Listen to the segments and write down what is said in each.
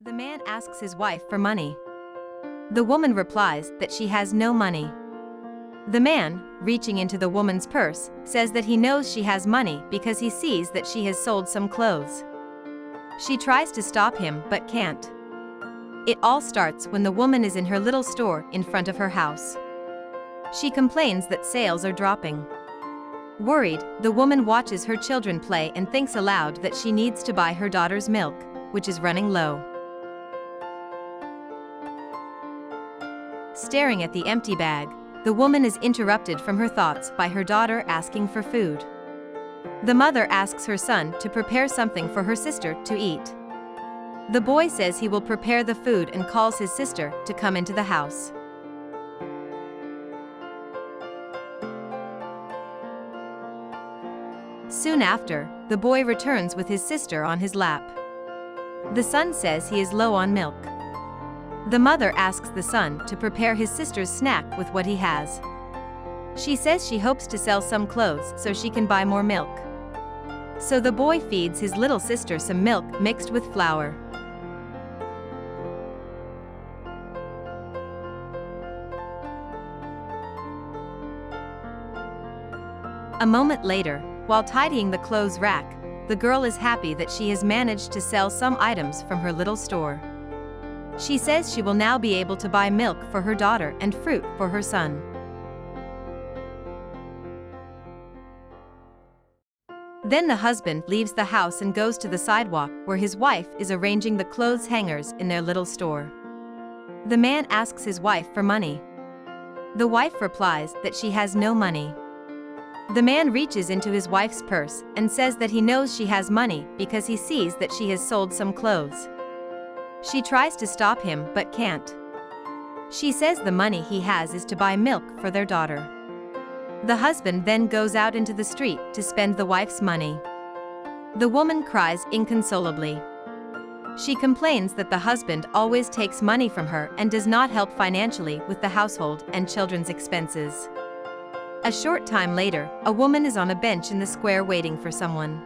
The man asks his wife for money. The woman replies that she has no money. The man, reaching into the woman's purse, says that he knows she has money because he sees that she has sold some clothes. She tries to stop him but can't. It all starts when the woman is in her little store in front of her house. She complains that sales are dropping. Worried, the woman watches her children play and thinks aloud that she needs to buy her daughter's milk, which is running low. Staring at the empty bag, the woman is interrupted from her thoughts by her daughter asking for food. The mother asks her son to prepare something for her sister to eat. The boy says he will prepare the food and calls his sister to come into the house. Soon after, the boy returns with his sister on his lap. The son says he is low on milk. The mother asks the son to prepare his sister's snack with what he has. She says she hopes to sell some clothes so she can buy more milk. So the boy feeds his little sister some milk mixed with flour. A moment later, while tidying the clothes rack, the girl is happy that she has managed to sell some items from her little store. She says she will now be able to buy milk for her daughter and fruit for her son. Then the husband leaves the house and goes to the sidewalk where his wife is arranging the clothes hangers in their little store. The man asks his wife for money. The wife replies that she has no money. The man reaches into his wife's purse and says that he knows she has money because he sees that she has sold some clothes. She tries to stop him but can't. She says the money he has is to buy milk for their daughter. The husband then goes out into the street to spend the wife's money. The woman cries inconsolably. She complains that the husband always takes money from her and does not help financially with the household and children's expenses. A short time later, a woman is on a bench in the square waiting for someone.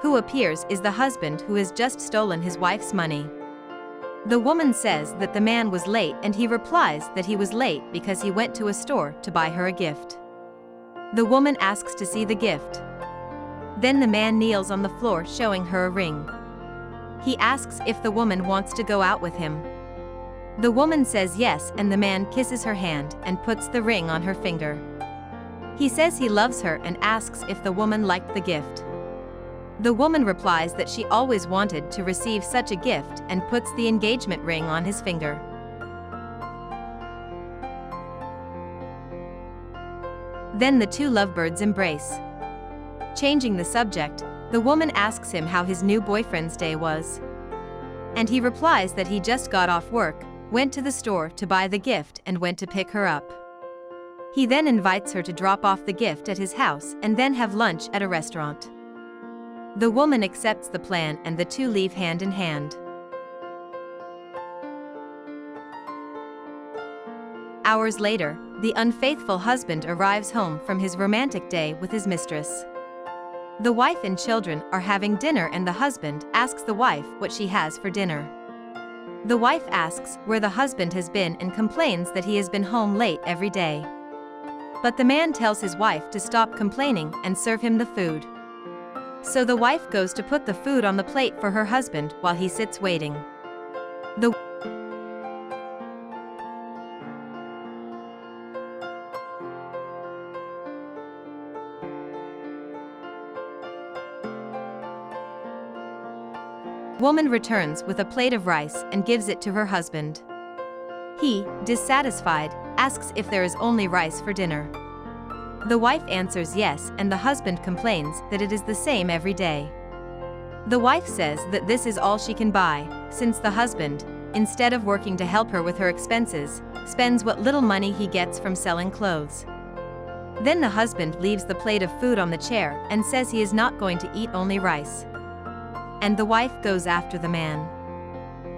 Who appears is the husband who has just stolen his wife's money. The woman says that the man was late and he replies that he was late because he went to a store to buy her a gift. The woman asks to see the gift. Then the man kneels on the floor showing her a ring. He asks if the woman wants to go out with him. The woman says yes and the man kisses her hand and puts the ring on her finger. He says he loves her and asks if the woman liked the gift. The woman replies that she always wanted to receive such a gift and puts the engagement ring on his finger. Then the two lovebirds embrace. Changing the subject, the woman asks him how his new boyfriend's day was. And he replies that he just got off work, went to the store to buy the gift and went to pick her up. He then invites her to drop off the gift at his house and then have lunch at a restaurant. The woman accepts the plan and the two leave hand in hand. Hours later, the unfaithful husband arrives home from his romantic day with his mistress. The wife and children are having dinner and the husband asks the wife what she has for dinner. The wife asks where the husband has been and complains that he has been home late every day. But the man tells his wife to stop complaining and serve him the food. So the wife goes to put the food on the plate for her husband while he sits waiting. The woman returns with a plate of rice and gives it to her husband. He, dissatisfied, asks if there is only rice for dinner. The wife answers yes and the husband complains that it is the same every day. The wife says that this is all she can buy, since the husband, instead of working to help her with her expenses, spends what little money he gets from selling clothes. Then the husband leaves the plate of food on the chair and says he is not going to eat only rice. And the wife goes after the man.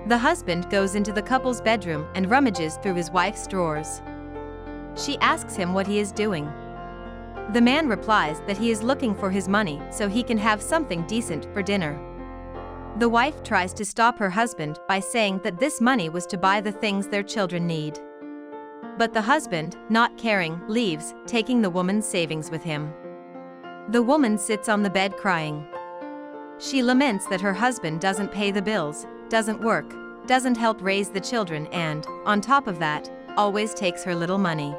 The husband goes into the couple's bedroom and rummages through his wife's drawers. She asks him what he is doing. The man replies that he is looking for his money so he can have something decent for dinner. The wife tries to stop her husband by saying that this money was to buy the things their children need. But the husband, not caring, leaves, taking the woman's savings with him. The woman sits on the bed crying. She laments that her husband doesn't pay the bills, doesn't work, doesn't help raise the children and, on top of that, always takes her little money.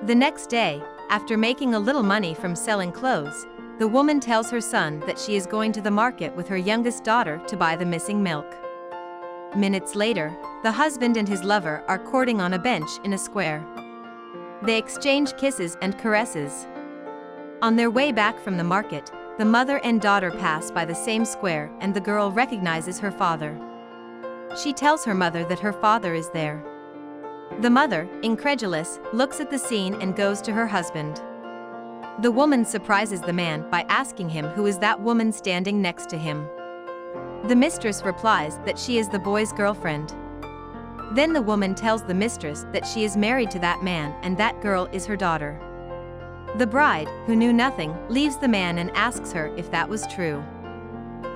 The next day, after making a little money from selling clothes, the woman tells her son that she is going to the market with her youngest daughter to buy the missing milk. Minutes later, the husband and his lover are courting on a bench in a square. They exchange kisses and caresses. On their way back from the market, the mother and daughter pass by the same square and the girl recognizes her father. She tells her mother that her father is there. The mother, incredulous, looks at the scene and goes to her husband. The woman surprises the man by asking him who is that woman standing next to him. The mistress replies that she is the boy's girlfriend. Then the woman tells the mistress that she is married to that man and that girl is her daughter. The bride, who knew nothing, leaves the man and asks her if that was true.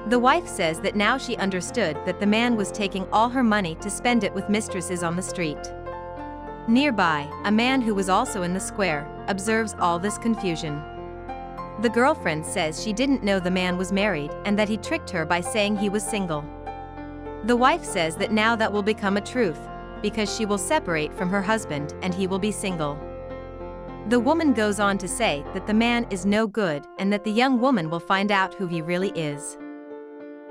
The wife says that now she understood that the man was taking all her money to spend it with mistresses on the street. Nearby, a man who was also in the square, observes all this confusion. The girlfriend says she didn't know the man was married and that he tricked her by saying he was single. The wife says that now that will become a truth, because she will separate from her husband and he will be single. The woman goes on to say that the man is no good and that the young woman will find out who he really is.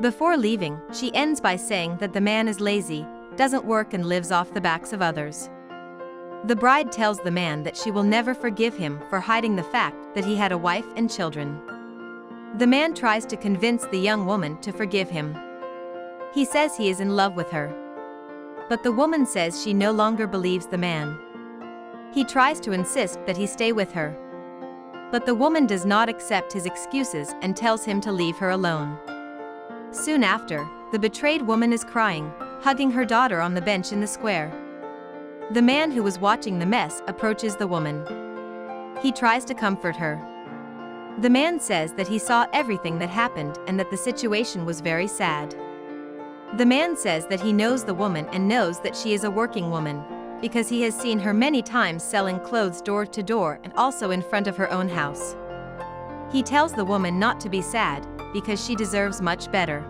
Before leaving, she ends by saying that the man is lazy, doesn't work and lives off the backs of others. The bride tells the man that she will never forgive him for hiding the fact that he had a wife and children. The man tries to convince the young woman to forgive him. He says he is in love with her. But the woman says she no longer believes the man. He tries to insist that he stay with her. But the woman does not accept his excuses and tells him to leave her alone. Soon after, the betrayed woman is crying, hugging her daughter on the bench in the square. The man who was watching the mess approaches the woman. He tries to comfort her. The man says that he saw everything that happened and that the situation was very sad. The man says that he knows the woman and knows that she is a working woman, because he has seen her many times selling clothes door to door and also in front of her own house. He tells the woman not to be sad, because she deserves much better.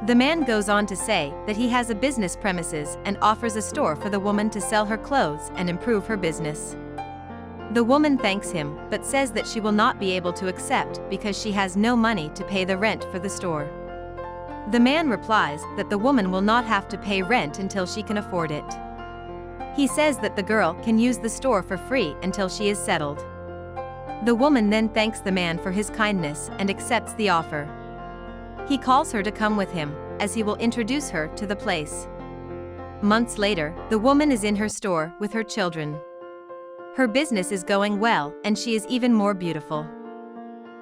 The man goes on to say that he has a business premises and offers a store for the woman to sell her clothes and improve her business. The woman thanks him but says that she will not be able to accept because she has no money to pay the rent for the store. The man replies that the woman will not have to pay rent until she can afford it. He says that the girl can use the store for free until she is settled. The woman then thanks the man for his kindness and accepts the offer. He calls her to come with him, as he will introduce her to the place. Months later, the woman is in her store with her children. Her business is going well and she is even more beautiful.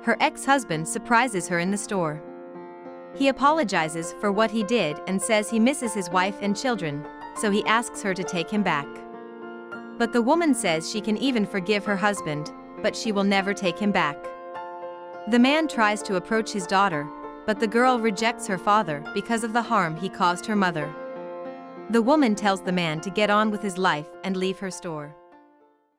Her ex-husband surprises her in the store. He apologizes for what he did and says he misses his wife and children, so he asks her to take him back. But the woman says she can even forgive her husband, but she will never take him back. The man tries to approach his daughter, but the girl rejects her father because of the harm he caused her mother. The woman tells the man to get on with his life and leave her store.